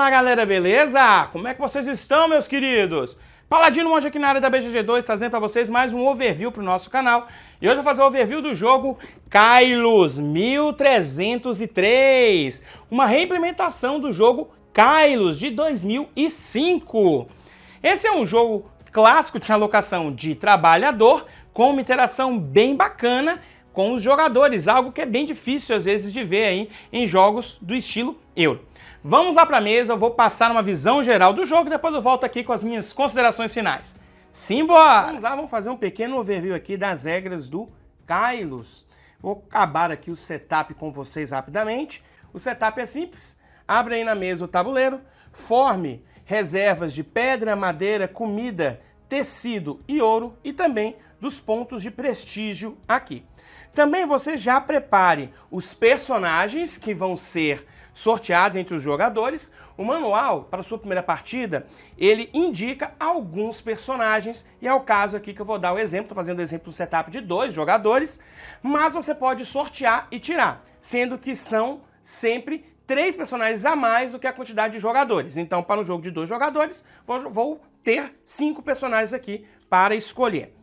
Fala galera, beleza? Como é que vocês estão, meus queridos? Paladino Monge aqui na área da BGG2, trazendo para vocês mais um overview para o nosso canal. E hoje eu vou fazer o overview do jogo Kylos 1303, uma reimplementação do jogo Kylos de 2005. Esse é um jogo clássico, tinha alocação de trabalhador, com uma interação bem bacana com os jogadores, algo que é bem difícil às vezes de ver aí em jogos do estilo Euro. Vamos lá para a mesa, eu vou passar uma visão geral do jogo e depois eu volto aqui com as minhas considerações finais. Simbora! Vamos lá, vamos fazer um pequeno overview aqui das regras do Kylos. Vou acabar aqui o setup com vocês rapidamente. O setup é simples, abre aí na mesa o tabuleiro, forme reservas de pedra, madeira, comida, tecido e ouro e também dos pontos de prestígio aqui. Também você já prepare os personagens que vão ser sorteados entre os jogadores. O manual para a sua primeira partida, ele indica alguns personagens e é o caso aqui que eu vou dar o exemplo, estou fazendo o exemplo do setup de 2 jogadores, mas você pode sortear e tirar, sendo que são sempre 3 personagens a mais do que a quantidade de jogadores. Então, para um jogo de 2 jogadores, vou ter 5 personagens aqui para escolher.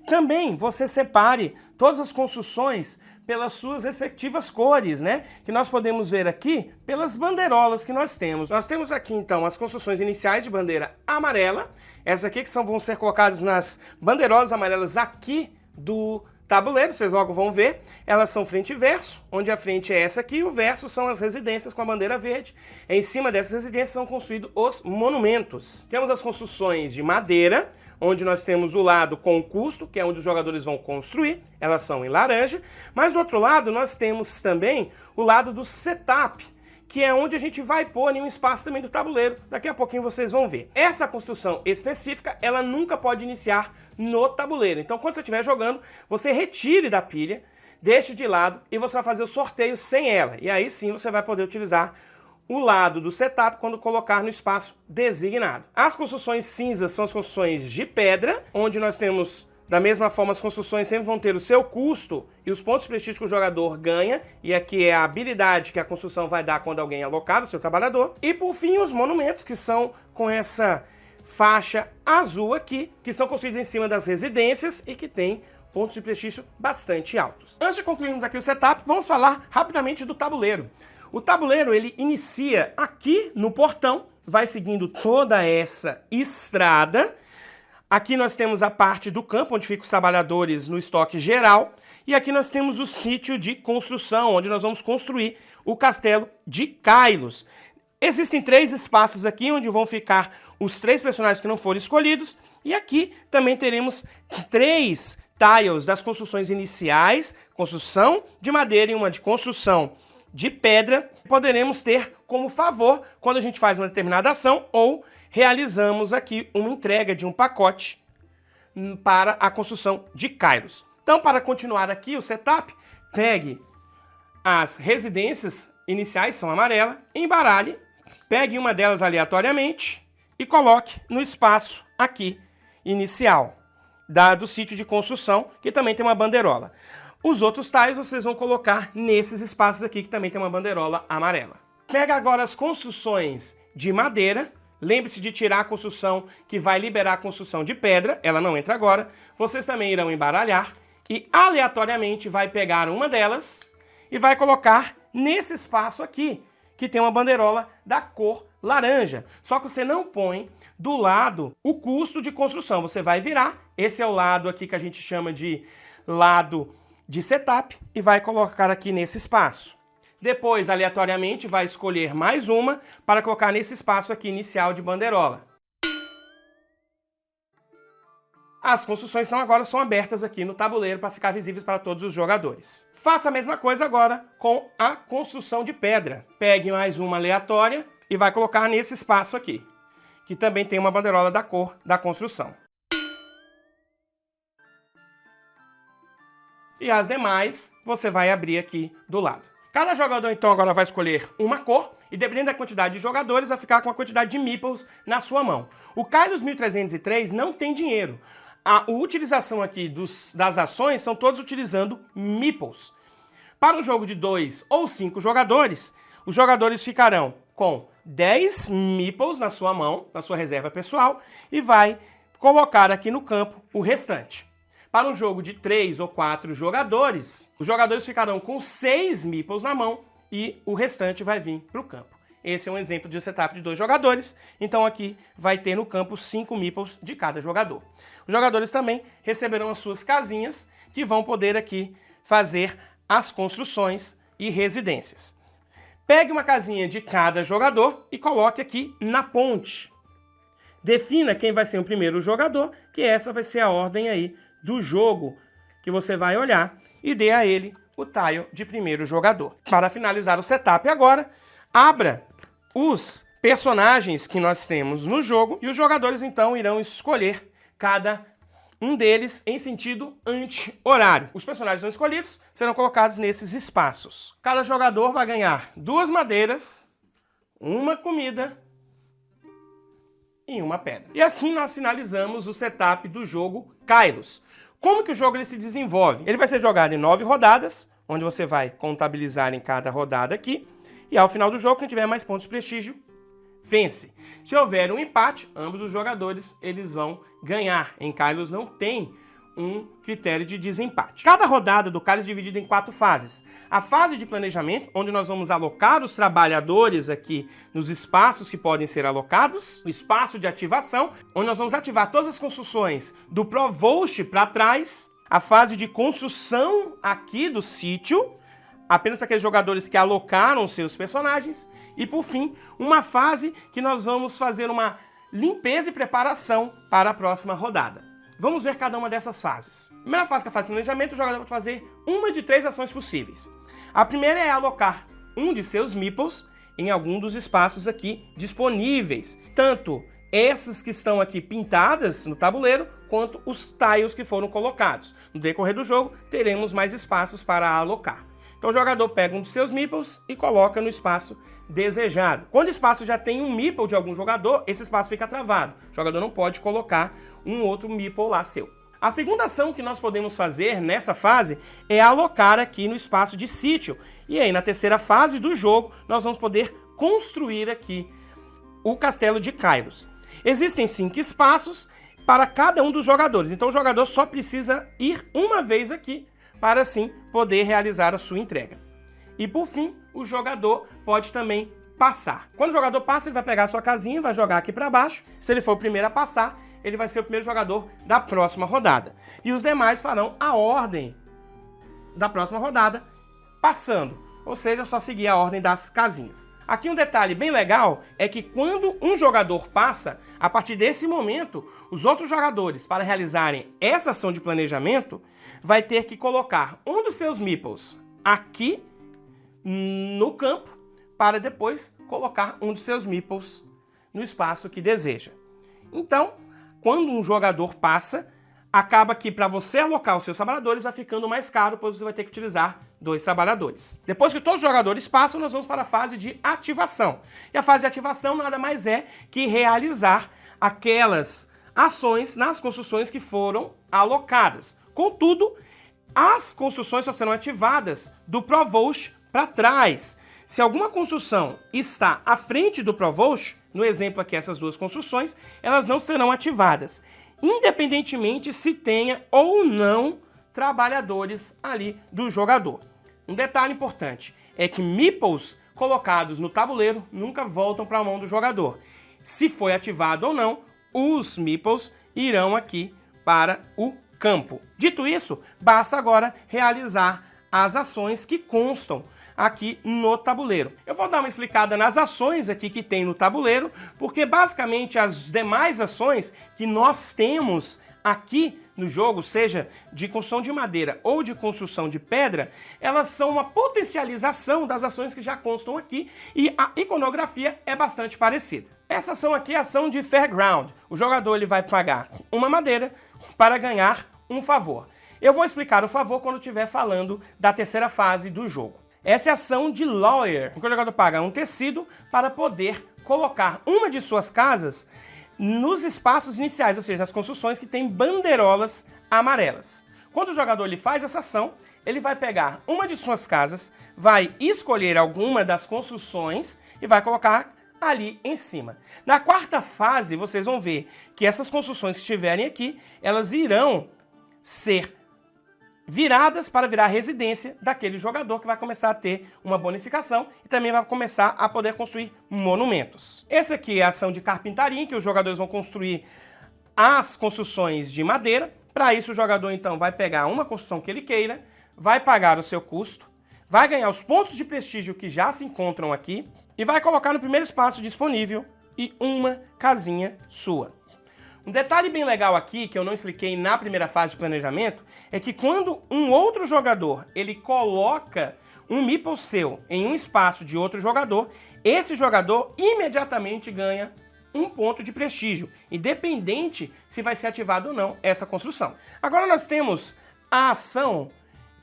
Também você separe todas as construções pelas suas respectivas cores, né? Que nós podemos ver aqui pelas bandeirolas que nós temos. Nós temos aqui, então, as construções iniciais de bandeira amarela. Essas aqui que vão ser colocadas nas bandeirolas amarelas aqui do tabuleiro, vocês logo vão ver. Elas são frente e verso, onde a frente é essa aqui e o verso são as residências com a bandeira verde. Em cima dessas residências são construídos os monumentos. Temos as construções de madeira, onde nós temos o lado com custo, que é onde os jogadores vão construir, elas são em laranja, mas do outro lado nós temos também o lado do setup, que é onde a gente vai pôr em um espaço também do tabuleiro, daqui a pouquinho vocês vão ver. Essa construção específica, ela nunca pode iniciar no tabuleiro, então quando você estiver jogando, você retire da pilha, deixe de lado e você vai fazer o sorteio sem ela, e aí sim você vai poder utilizar o lado do setup quando colocar no espaço designado. As construções cinzas são as construções de pedra, onde nós temos, da mesma forma, as construções sempre vão ter o seu custo e os pontos de prestígio que o jogador ganha, e aqui é a habilidade que a construção vai dar quando alguém é alocado, o seu trabalhador. E por fim, os monumentos, que são com essa faixa azul aqui, que são construídos em cima das residências e que tem pontos de prestígio bastante altos. Antes de concluirmos aqui o setup, vamos falar rapidamente do tabuleiro. O tabuleiro, ele inicia aqui no portão, vai seguindo toda essa estrada. Aqui nós temos a parte do campo, onde ficam os trabalhadores no estoque geral. E aqui nós temos o sítio de construção, onde nós vamos construir o castelo de Kylos. Existem 3 espaços aqui, onde vão ficar os 3 personagens que não foram escolhidos. E aqui também teremos 3 tiles das construções iniciais, construção de madeira e uma de construção de pedra, poderemos ter como favor quando a gente faz uma determinada ação ou realizamos aqui uma entrega de um pacote para a construção de Kylos. Então, para continuar aqui o setup, pegue as residências iniciais, são amarelas, embaralhe, pegue uma delas aleatoriamente e coloque no espaço aqui inicial do sítio de construção, que também tem uma bandeirola. Os outros tiles vocês vão colocar nesses espaços aqui que também tem uma bandeirola amarela. Pega agora as construções de madeira. Lembre-se de tirar a construção que vai liberar a construção de pedra. Ela não entra agora. Vocês também irão embaralhar e aleatoriamente vai pegar uma delas e vai colocar nesse espaço aqui, que tem uma bandeirola da cor laranja. Só que você não põe do lado o custo de construção. Você vai virar. Esse é o lado aqui que a gente chama de lado de setup e vai colocar aqui nesse espaço. Depois, aleatoriamente, vai escolher mais uma para colocar nesse espaço aqui inicial de bandeirola. As construções então agora são abertas aqui no tabuleiro para ficar visíveis para todos os jogadores. Faça a mesma coisa agora com a construção de pedra. Pegue mais uma aleatória e vai colocar nesse espaço aqui, que também tem uma bandeirola da cor da construção. E as demais você vai abrir aqui do lado. Cada jogador então agora vai escolher uma cor e dependendo da quantidade de jogadores vai ficar com a quantidade de meeples na sua mão. O Kylos 1303 não tem dinheiro. A utilização aqui das ações são todos utilizando meeples. Para um jogo de 2 ou 5 jogadores, os jogadores ficarão com 10 meeples na sua mão, na sua reserva pessoal, e vai colocar aqui no campo o restante. Para um jogo de 3 ou 4 jogadores, os jogadores ficarão com 6 meeples na mão e o restante vai vir para o campo. Esse é um exemplo de setup de 2 jogadores, então aqui vai ter no campo 5 meeples de cada jogador. Os jogadores também receberão as suas casinhas, que vão poder aqui fazer as construções e residências. Pegue uma casinha de cada jogador e coloque aqui na ponte. Defina quem vai ser o primeiro jogador, que essa vai ser a ordem aí do jogo que você vai olhar, e dê a ele o tile de primeiro jogador. Para finalizar o setup agora, abra os personagens que nós temos no jogo e os jogadores então irão escolher cada um deles em sentido anti-horário. Os personagens não escolhidos serão colocados nesses espaços. Cada jogador vai ganhar 2 madeiras, 1 comida e 1 pedra. E assim nós finalizamos o setup do jogo Kairos. Como que o jogo ele se desenvolve? Ele vai ser jogado em 9 rodadas, onde você vai contabilizar em cada rodada aqui, e ao final do jogo, quem tiver mais pontos de prestígio, vence. Se houver um empate, ambos os jogadores eles vão ganhar. Em Kairos não tem um critério de desempate. Cada rodada do Kairos é dividida em 4 fases. A fase de planejamento, onde nós vamos alocar os trabalhadores aqui nos espaços que podem ser alocados. O espaço de ativação, onde nós vamos ativar todas as construções do Provost para trás. A fase de construção aqui do sítio, apenas para aqueles jogadores que alocaram seus personagens. E por fim, uma fase que nós vamos fazer uma limpeza e preparação para a próxima rodada. Vamos ver cada uma dessas fases. A primeira fase, que é a fase de planejamento, o jogador vai fazer uma de 3 ações possíveis. A primeira é alocar um de seus meeples em algum dos espaços aqui disponíveis. Tanto essas que estão aqui pintadas no tabuleiro, quanto os tiles que foram colocados. No decorrer do jogo, teremos mais espaços para alocar. Então o jogador pega um dos seus meeples e coloca no espaço desejado. Quando o espaço já tem um meeple de algum jogador, esse espaço fica travado. O jogador não pode colocar um outro meeple lá seu. A segunda ação que nós podemos fazer nessa fase é alocar aqui no espaço de sítio. E aí, na terceira fase do jogo, nós vamos poder construir aqui o castelo de Kairos. Existem 5 espaços para cada um dos jogadores. Então o jogador só precisa ir uma vez aqui para assim poder realizar a sua entrega. E por fim, o jogador pode também passar. Quando o jogador passa, ele vai pegar a sua casinha, vai jogar aqui para baixo. Se ele for o primeiro a passar, ele vai ser o primeiro jogador da próxima rodada. E os demais farão a ordem da próxima rodada passando. Ou seja, só seguir a ordem das casinhas. Aqui um detalhe bem legal é que quando um jogador passa, a partir desse momento, os outros jogadores, para realizarem essa ação de planejamento, vai ter que colocar um dos seus meeples aqui no campo, para depois colocar um dos seus meeples no espaço que deseja. Então, quando um jogador passa, acaba que para você alocar os seus trabalhadores vai ficando mais caro, pois você vai ter que utilizar 2 trabalhadores. Depois que todos os jogadores passam, nós vamos para a fase de ativação. E a fase de ativação nada mais é que realizar aquelas ações nas construções que foram alocadas. Contudo, as construções só serão ativadas do Provost para trás. Se alguma construção está à frente do Provost, no exemplo aqui essas 2 construções, elas não serão ativadas, independentemente se tenha ou não trabalhadores ali do jogador. Um detalhe importante é que meeples colocados no tabuleiro nunca voltam para a mão do jogador. Se foi ativado ou não, os meeples irão aqui para o campo. Dito isso, basta agora realizar as ações que constam aqui no tabuleiro. Eu vou dar uma explicada nas ações aqui que tem no tabuleiro, porque basicamente as demais ações que nós temos aqui no jogo, seja de construção de madeira ou de construção de pedra, elas são uma potencialização das ações que já constam aqui e a iconografia é bastante parecida. Essa ação aqui é a ação de Fairground. O jogador ele vai pagar uma madeira para ganhar um favor. Eu vou explicar o favor quando estiver falando da terceira fase do jogo. Essa é a ação de Lawyer, em que o jogador paga um tecido para poder colocar uma de suas casas nos espaços iniciais, ou seja, nas construções que tem bandeirolas amarelas. Quando o jogador ele faz essa ação, ele vai pegar uma de suas casas, vai escolher alguma das construções e vai colocar ali em cima. Na quarta fase, vocês vão ver que essas construções que estiverem aqui, elas irão ser viradas para virar residência daquele jogador que vai começar a ter uma bonificação e também vai começar a poder construir monumentos. Essa aqui é a ação de carpintaria, em que os jogadores vão construir as construções de madeira. Para isso, o jogador, então, vai pegar uma construção que ele queira, vai pagar o seu custo, vai ganhar os pontos de prestígio que já se encontram aqui e vai colocar no primeiro espaço disponível e uma casinha sua. Um detalhe bem legal aqui, que eu não expliquei na primeira fase de planejamento, é que quando um outro jogador ele coloca um meeple seu em um espaço de outro jogador, esse jogador imediatamente ganha um ponto de prestígio, independente se vai ser ativado ou não essa construção. Agora nós temos a ação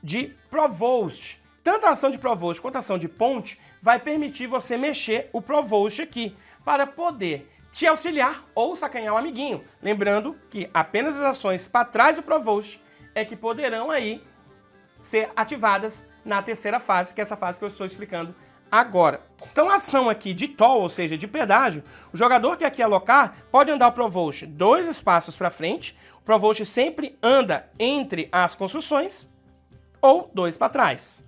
de Provost. Tanto a ação de Provost quanto a ação de Ponte vai permitir você mexer o Provost aqui para poder te auxiliar ou sacanhar o amiguinho. Lembrando que apenas as ações para trás do Provost é que poderão aí ser ativadas na terceira fase, que é essa fase que eu estou explicando agora. Então a ação aqui de toll, ou seja, de pedágio, o jogador que aqui alocar pode andar o Provost 2 espaços para frente, o Provost sempre anda entre as construções ou 2 para trás.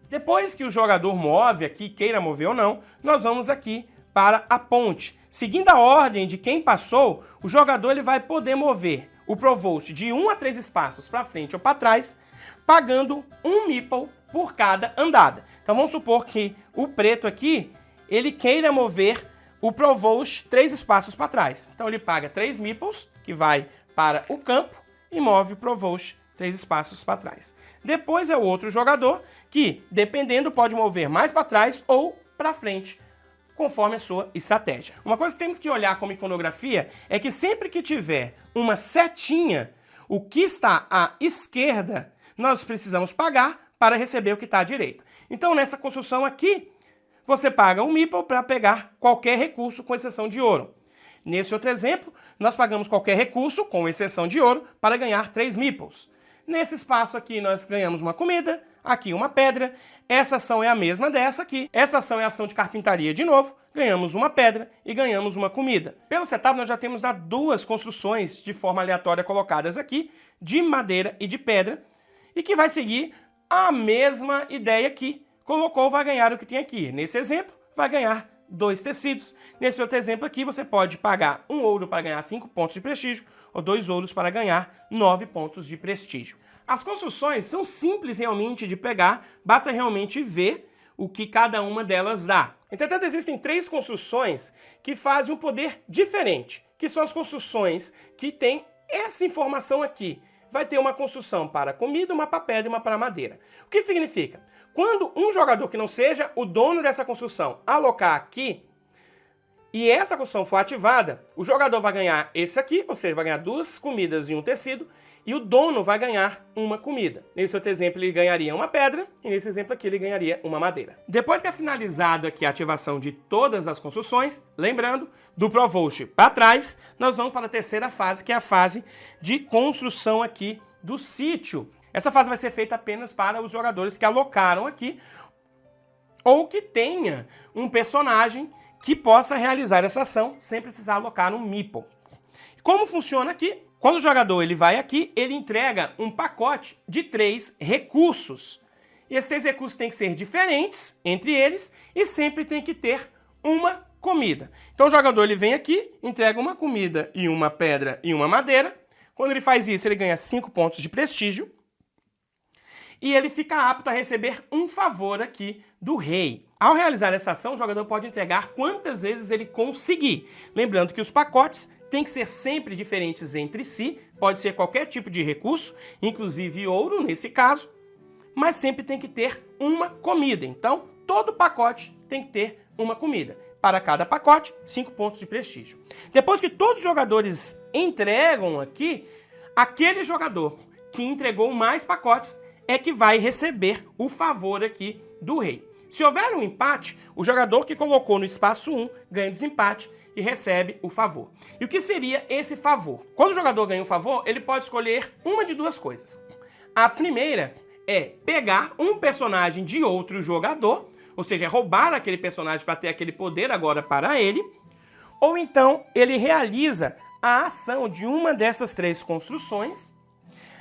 Depois que o jogador move aqui, queira mover ou não, nós vamos aqui para a ponte. Seguindo a ordem de quem passou, o jogador ele vai poder mover o Provost de 1 a 3 espaços para frente ou para trás, pagando um meeple por cada andada. Então vamos supor que o preto aqui, ele queira mover o Provost 3 espaços para trás. Então ele paga 3 meeples, que vai para o campo, e move o Provost 3 espaços para trás. Depois é o outro jogador que, dependendo, pode mover mais para trás ou para frente, conforme a sua estratégia. Uma coisa que temos que olhar como iconografia é que sempre que tiver uma setinha, o que está à esquerda, nós precisamos pagar para receber o que está à direita. Então, nessa construção aqui, você paga um meeple para pegar qualquer recurso, com exceção de ouro. Nesse outro exemplo, nós pagamos qualquer recurso, com exceção de ouro, para ganhar 3 meeples. Nesse espaço aqui, nós ganhamos uma comida, aqui uma pedra. Essa ação é a mesma dessa aqui. Essa ação é a ação de carpintaria de novo. Ganhamos uma pedra e ganhamos uma comida. Pelo setup, nós já temos 2 construções de forma aleatória colocadas aqui, de madeira e de pedra, e que vai seguir a mesma ideia aqui. Colocou, vai ganhar o que tem aqui. Nesse exemplo, vai ganhar 2 tecidos. Nesse outro exemplo aqui, você pode pagar 1 ouro para ganhar 5 pontos de prestígio, ou 2 ouros para ganhar 9 pontos de prestígio. As construções são simples realmente de pegar, basta realmente ver o que cada uma delas dá. Entretanto, existem 3 construções que fazem um poder diferente, que são as construções que têm essa informação aqui. Vai ter uma construção para comida, uma para pedra e uma para madeira. O que significa? Quando um jogador que não seja o dono dessa construção alocar aqui, e essa construção for ativada, o jogador vai ganhar esse aqui, ou seja, vai ganhar 2 comidas e um tecido, e o dono vai ganhar uma comida. Nesse outro exemplo, ele ganharia uma pedra, e nesse exemplo aqui, ele ganharia uma madeira. Depois que é finalizado aqui a ativação de todas as construções, lembrando, do Provost para trás, nós vamos para a terceira fase, que é a fase de construção aqui do sítio. Essa fase vai ser feita apenas para os jogadores que alocaram aqui, ou que tenha um personagem que possa realizar essa ação sem precisar alocar um meeple. Como funciona aqui? Quando o jogador ele vai aqui, ele entrega um pacote de 3 recursos. E esses 3 recursos têm que ser diferentes entre eles e sempre tem que ter uma comida. Então o jogador ele vem aqui, entrega uma comida e uma pedra e uma madeira. Quando ele faz isso, ele ganha 5 pontos de prestígio. E ele fica apto a receber um favor aqui do rei. Ao realizar essa ação, o jogador pode entregar quantas vezes ele conseguir. Lembrando que os pacotes têm que ser sempre diferentes entre si, pode ser qualquer tipo de recurso, inclusive ouro nesse caso, mas sempre tem que ter uma comida. Então, todo pacote tem que ter uma comida. Para cada pacote, 5 pontos de prestígio. Depois que todos os jogadores entregam aqui, aquele jogador que entregou mais pacotes é que vai receber o favor aqui do rei. Se houver um empate, o jogador que colocou no espaço 1 ganha desempate e recebe o favor. E o que seria esse favor? Quando o jogador ganha um favor, ele pode escolher uma de 2 coisas. A primeira é pegar um personagem de outro jogador, ou seja, roubar aquele personagem para ter aquele poder agora para ele, ou então ele realiza a ação de uma dessas 3 construções.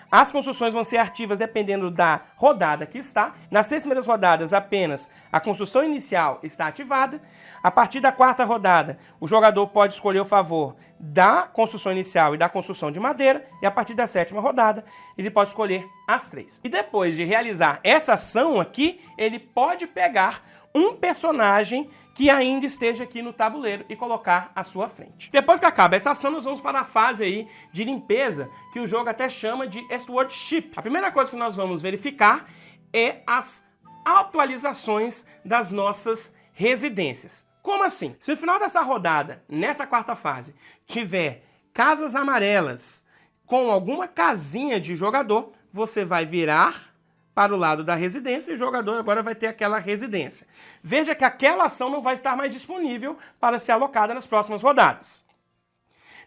As construções vão ser ativas dependendo da rodada que está. Nas 3 primeiras rodadas, apenas a construção inicial está ativada. A partir da 4ª rodada, o jogador pode escolher o favor da construção inicial e da construção de madeira. E a partir da 7ª rodada, ele pode escolher as 3. E depois de realizar essa ação aqui, ele pode pegar um personagem que ainda esteja aqui no tabuleiro e colocar à sua frente. Depois que acaba essa ação, nós vamos para a fase aí de limpeza, que o jogo até chama de Stewardship. A primeira coisa que nós vamos verificar é as atualizações das nossas residências. Como assim? Se no final dessa rodada, nessa 4ª fase, tiver casas amarelas com alguma casinha de jogador, você vai virar para o lado da residência e o jogador agora vai ter aquela residência. Veja que aquela ação não vai estar mais disponível para ser alocada nas próximas rodadas.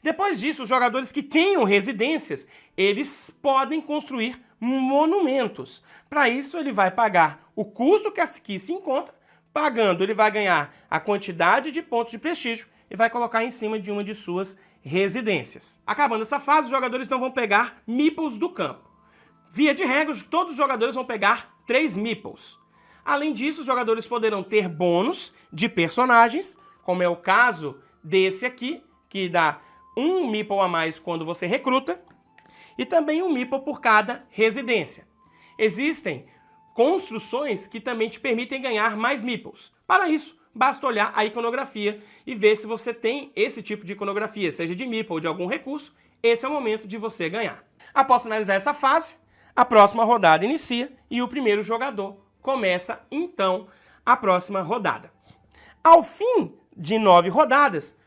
Depois disso, os jogadores que tenham residências, eles podem construir monumentos. Para isso, ele vai pagar o custo que aqui se encontra. Pagando, ele vai ganhar a quantidade de pontos de prestígio e vai colocar em cima de uma de suas residências. Acabando essa fase, os jogadores não vão pegar meeples do campo. Via de regra, todos os jogadores vão pegar 3 meeples. Além disso, os jogadores poderão ter bônus de personagens, como é o caso desse aqui, que dá 1 meeple a mais quando você recruta, e também 1 meeple por cada residência. Existem construções que também te permitem ganhar mais meeples. Para isso, basta olhar a iconografia e ver se você tem esse tipo de iconografia, seja de meeple ou de algum recurso. Esse é o momento de você ganhar. Após finalizar essa fase, a próxima rodada inicia e o primeiro jogador começa, então, a próxima rodada. Ao fim de 9 rodadas,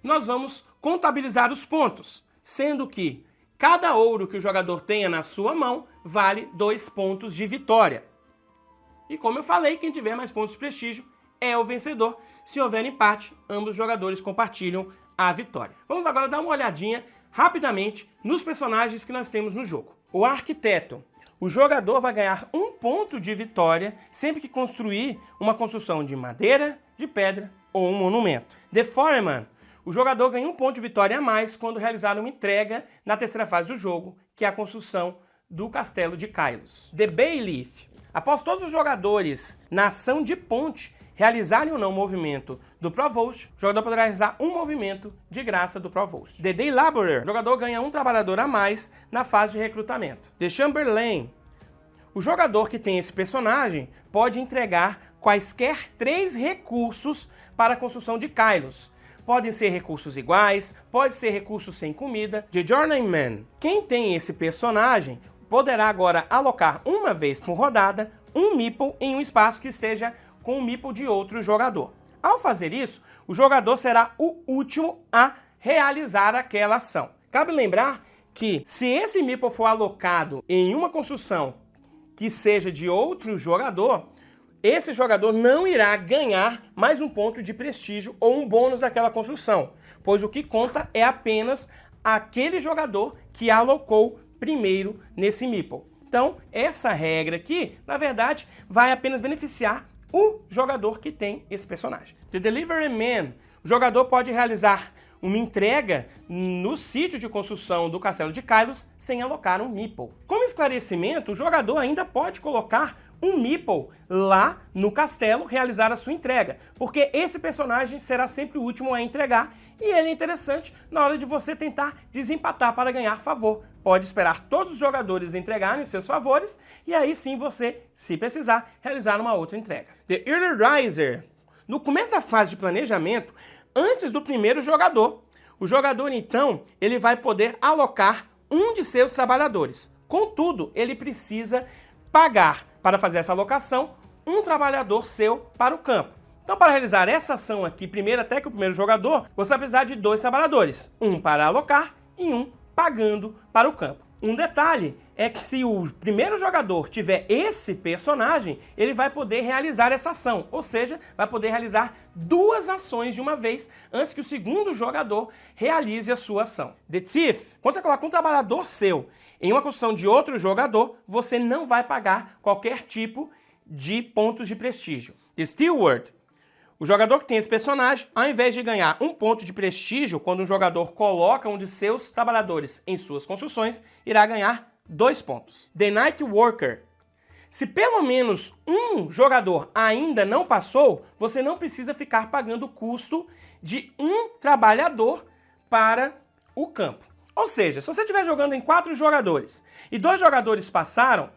nós vamos contabilizar os pontos, sendo que cada ouro que o jogador tenha na sua mão vale 2 pontos de vitória. E como eu falei, quem tiver mais pontos de prestígio é o vencedor. Se houver empate, ambos os jogadores compartilham a vitória. Vamos agora dar uma olhadinha rapidamente nos personagens que nós temos no jogo. O arquiteto. O jogador vai ganhar 1 ponto de vitória sempre que construir uma construção de madeira, de pedra ou um monumento. The Foreman. O jogador ganha 1 ponto de vitória a mais quando realizar uma entrega na 3ª fase do jogo, que é a construção do castelo de Kylos. The Bailiff. Após todos os jogadores na ação de ponte realizarem ou não o movimento do Provost, o jogador poderá realizar um movimento de graça do Provost. The Day Laborer. O jogador ganha 1 trabalhador a mais na fase de recrutamento. The Chamberlain. O jogador que tem esse personagem pode entregar quaisquer 3 recursos para a construção de Kylos. Podem ser recursos iguais, pode ser recursos sem comida. The Journeyman. Quem tem esse personagem poderá agora alocar uma vez por rodada 1 meeple em um espaço que esteja com o meeple de outro jogador. Ao fazer isso, o jogador será o último a realizar aquela ação. Cabe lembrar que se esse meeple for alocado em uma construção que seja de outro jogador, esse jogador não irá ganhar mais 1 ponto de prestígio ou um bônus daquela construção, pois o que conta é apenas aquele jogador que alocou primeiro nesse meeple. Então, essa regra aqui, na verdade, vai apenas beneficiar o jogador que tem esse personagem. The Delivery Man. O jogador pode realizar uma entrega no sítio de construção do castelo de Kylos sem alocar um meeple. Como esclarecimento, o jogador ainda pode colocar um meeple lá no castelo, realizar a sua entrega, porque esse personagem será sempre o último a entregar e ele é interessante na hora de você tentar desempatar para ganhar favor. Pode esperar todos os jogadores entregarem seus favores e aí sim você, se precisar, realizar uma outra entrega. The Early Riser. No começo da fase de planejamento, antes do primeiro jogador, o jogador então ele vai poder alocar um de seus trabalhadores. Contudo, ele precisa pagar para fazer essa alocação um trabalhador seu para o campo. Então, para realizar essa ação aqui, primeiro até que o primeiro jogador, você vai precisar de 2 trabalhadores, um para alocar e um pagando para o campo. Um detalhe é que se o primeiro jogador tiver esse personagem, ele vai poder realizar essa ação, ou seja, vai poder realizar 2 ações de uma vez antes que o segundo jogador realize a sua ação. The Thief. Quando você coloca um trabalhador seu em uma construção de outro jogador, você não vai pagar qualquer tipo de pontos de prestígio. Steward. O jogador que tem esse personagem, ao invés de ganhar 1 ponto de prestígio quando um jogador coloca um de seus trabalhadores em suas construções, irá ganhar 2 pontos. The Night Worker. Se pelo menos um jogador ainda não passou, você não precisa ficar pagando o custo de um trabalhador para o campo. Ou seja, se você estiver jogando em 4 jogadores e 2 jogadores passaram,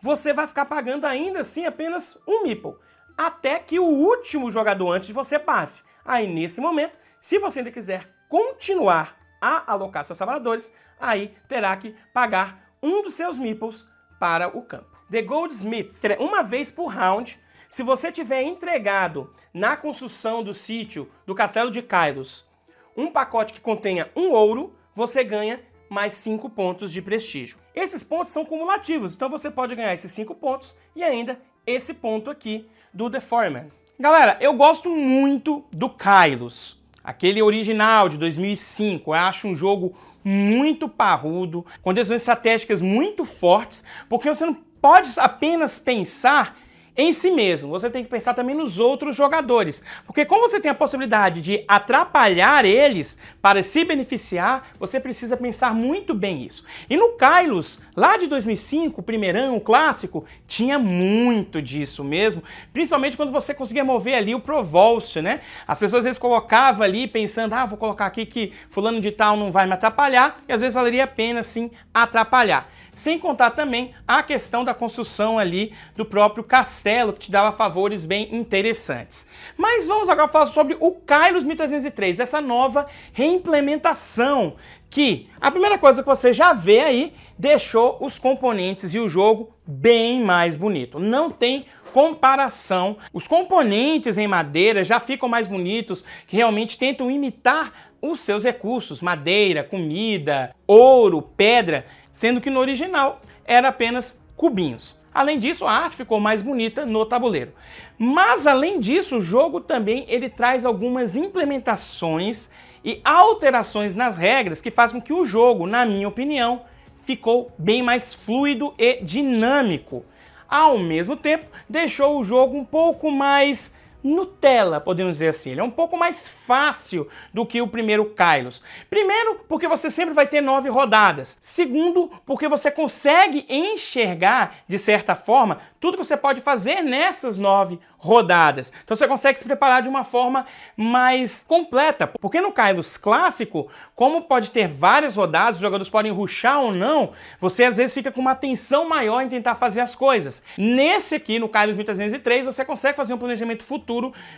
você vai ficar pagando ainda assim apenas um meeple, até que o último jogador antes de você passe. Aí, nesse momento, se você ainda quiser continuar a alocar seus trabalhadores, aí terá que pagar um dos seus meeples para o campo. The Goldsmith. Uma vez por round, se você tiver entregado na construção do sítio do Castelo de Kairos um pacote que contenha 1 ouro, você ganha mais 5 pontos de prestígio. Esses pontos são cumulativos, então você pode ganhar esses 5 pontos e ainda esse ponto aqui do The Foreman. Galera, eu gosto muito do Kairos, aquele original de 2005. Eu acho um jogo muito parrudo, com decisões estratégicas muito fortes, porque você não pode apenas pensar em si mesmo, você tem que pensar também nos outros jogadores, porque como você tem a possibilidade de atrapalhar eles para se beneficiar, você precisa pensar muito bem isso. E no Kairos, lá de 2005, o primeirão, o clássico, tinha muito disso mesmo, principalmente quando você conseguia mover ali o Provost, né? As pessoas às vezes colocavam ali pensando, vou colocar aqui que fulano de tal não vai me atrapalhar, e às vezes valeria a pena sim atrapalhar. Sem contar também a questão da construção ali do próprio castelo, que te dava favores bem interessantes. Mas vamos agora falar sobre o Kairos 1303, essa nova reimplementação, que a primeira coisa que você já vê aí, deixou os componentes e o jogo bem mais bonito. Não tem comparação. Os componentes em madeira já ficam mais bonitos, que realmente tentam imitar os seus recursos, madeira, comida, ouro, pedra, sendo que no original era apenas cubinhos. Além disso, a arte ficou mais bonita no tabuleiro. Mas além disso, o jogo também ele traz algumas implementações e alterações nas regras que fazem com que o jogo, na minha opinião, ficou bem mais fluido e dinâmico. Ao mesmo tempo, deixou o jogo um pouco mais Nutella, podemos dizer assim. Ele é um pouco mais fácil do que o primeiro Kairos. Primeiro, porque você sempre vai ter 9 rodadas. Segundo, porque você consegue enxergar, de certa forma, tudo que você pode fazer nessas 9 rodadas. Então você consegue se preparar de uma forma mais completa. Porque no Kairos clássico, como pode ter várias rodadas, os jogadores podem rushar ou não, você às vezes fica com uma atenção maior em tentar fazer as coisas. Nesse aqui, no Kairos 1303, você consegue fazer um planejamento futuro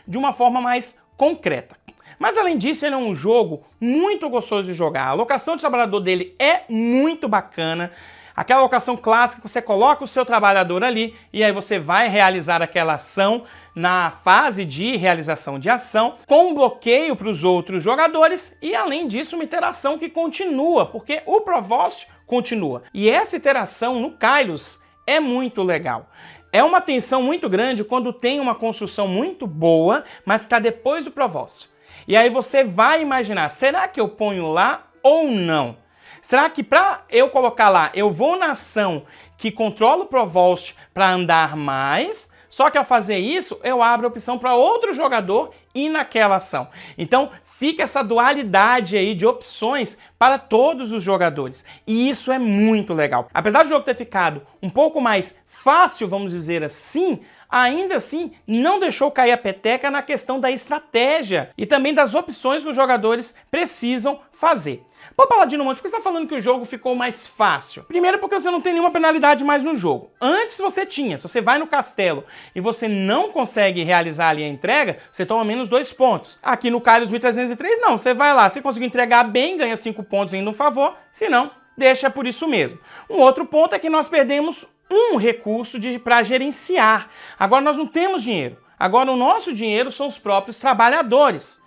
de uma forma mais concreta. Mas além disso, ele é um jogo muito gostoso de jogar. A alocação de trabalhador dele é muito bacana. Aquela alocação clássica que você coloca o seu trabalhador ali e aí você vai realizar aquela ação na fase de realização de ação, com um bloqueio para os outros jogadores e além disso uma interação que continua, porque o Provost continua. E essa interação no Kairos é muito legal. É uma tensão muito grande quando tem uma construção muito boa, mas está depois do Provost. E aí você vai imaginar, será que eu ponho lá ou não? Será que para eu colocar lá, eu vou na ação que controla o Provost para andar mais, só que ao fazer isso, eu abro a opção para outro jogador ir naquela ação. Então, fica essa dualidade aí de opções para todos os jogadores. E isso é muito legal. Apesar do jogo ter ficado um pouco mais fácil, vamos dizer assim, ainda assim não deixou cair a peteca na questão da estratégia e também das opções que os jogadores precisam fazer. Pô, Paladino Monte, por que você está falando que o jogo ficou mais fácil? Primeiro porque você não tem nenhuma penalidade mais no jogo. Antes você tinha, se você vai no castelo e você não consegue realizar ali a entrega, você toma menos 2 pontos. Aqui no Kairos 1303 não, você vai lá, se conseguir entregar bem, ganha 5 pontos ainda no favor, se não, deixa por isso mesmo. Um outro ponto é que nós perdemos um recurso para gerenciar. Agora nós não temos dinheiro. Agora o nosso dinheiro são os próprios trabalhadores.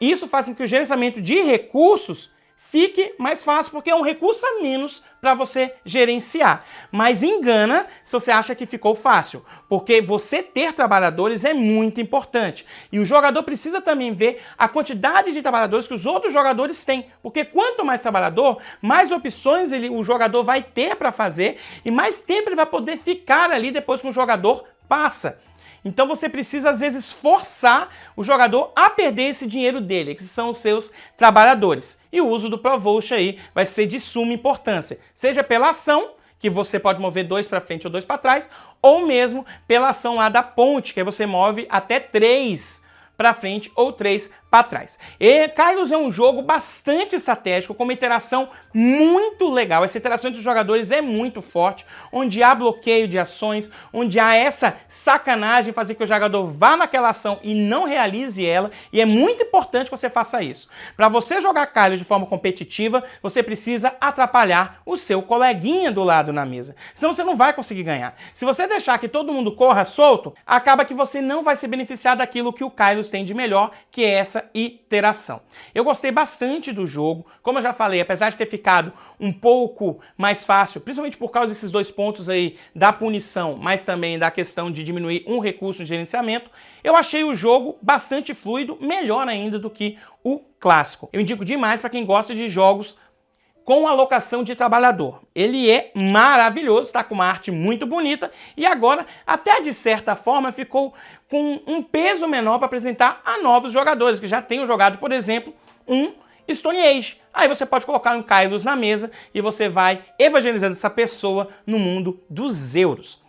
Isso faz com que o gerenciamento de recursos fique mais fácil, porque é um recurso a menos para você gerenciar. Mas engana se você acha que ficou fácil, porque você ter trabalhadores é muito importante. E o jogador precisa também ver a quantidade de trabalhadores que os outros jogadores têm, porque quanto mais trabalhador, mais opções o jogador vai ter para fazer e mais tempo ele vai poder ficar ali depois que o jogador passa. Então você precisa, às vezes, forçar o jogador a perder esse dinheiro dele, que são os seus trabalhadores. E o uso do Provost aí vai ser de suma importância, seja pela ação, que você pode mover 2 para frente ou 2 para trás, ou mesmo pela ação lá da ponte, que aí você move até 3 para frente ou 3 para trás. E Kylos é um jogo bastante estratégico, com uma interação muito legal. Essa interação entre os jogadores é muito forte, onde há bloqueio de ações, onde há essa sacanagem, fazer que o jogador vá naquela ação e não realize ela, e é muito importante que você faça isso. Para você jogar Kylos de forma competitiva, você precisa atrapalhar o seu coleguinha do lado na mesa, senão você não vai conseguir ganhar. Se você deixar que todo mundo corra solto, acaba que você não vai se beneficiar daquilo que o Kylos tem de melhor, que é essa iteração. Eu gostei bastante do jogo, como eu já falei, apesar de ter ficado um pouco mais fácil, principalmente por causa desses 2 pontos aí da punição, mas também da questão de diminuir um recurso de gerenciamento, eu achei o jogo bastante fluido, melhor ainda do que o clássico. Eu indico demais para quem gosta de jogos com alocação de trabalhador. Ele é maravilhoso, está com uma arte muito bonita e agora, até de certa forma, ficou com um peso menor para apresentar a novos jogadores, que já tenham jogado, por exemplo, um Stone Age. Aí você pode colocar um Kylos na mesa e você vai evangelizando essa pessoa no mundo dos euros.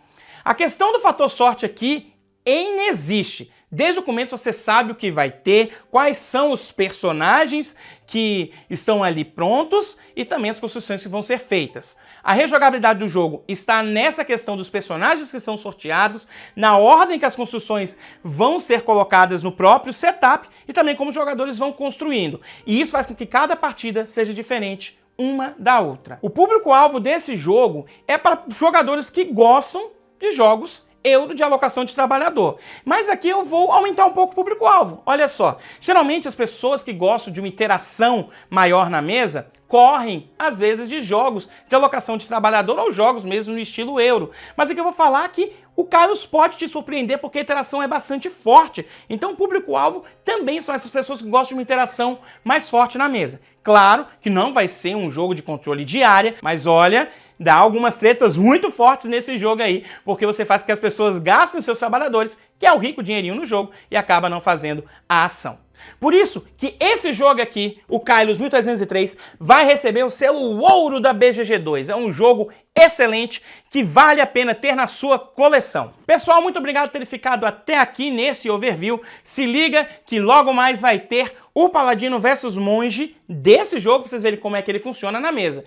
A questão do fator sorte aqui inexiste. Desde o começo você sabe o que vai ter, quais são os personagens que estão ali prontos e também as construções que vão ser feitas. A rejogabilidade do jogo está nessa questão dos personagens que são sorteados, na ordem que as construções vão ser colocadas no próprio setup e também como os jogadores vão construindo. E isso faz com que cada partida seja diferente uma da outra. O público-alvo desse jogo é para jogadores que gostam de jogos euro de alocação de trabalhador. Mas aqui eu vou aumentar um pouco o público-alvo. Olha só, geralmente as pessoas que gostam de uma interação maior na mesa correm, às vezes, de jogos de alocação de trabalhador ou jogos mesmo no estilo euro. Mas aqui eu vou falar que o Kylos pode te surpreender porque a interação é bastante forte. Então o público-alvo também são essas pessoas que gostam de uma interação mais forte na mesa. Claro que não vai ser um jogo de controle diária, mas olha, dá algumas tretas muito fortes nesse jogo aí, porque você faz com que as pessoas gastem os seus trabalhadores, que é o rico dinheirinho no jogo, e acaba não fazendo a ação. Por isso que esse jogo aqui, o Kylos 1303, vai receber o selo ouro da BGG2. É um jogo excelente que vale a pena ter na sua coleção. Pessoal, muito obrigado por ter ficado até aqui nesse overview. Se liga que logo mais vai ter o Paladino versus Monge desse jogo, para vocês verem como é que ele funciona na mesa.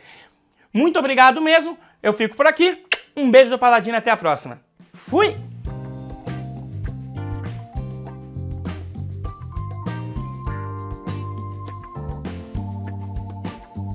Muito obrigado mesmo, eu fico por aqui. Um beijo do Paladino, até a próxima. Fui!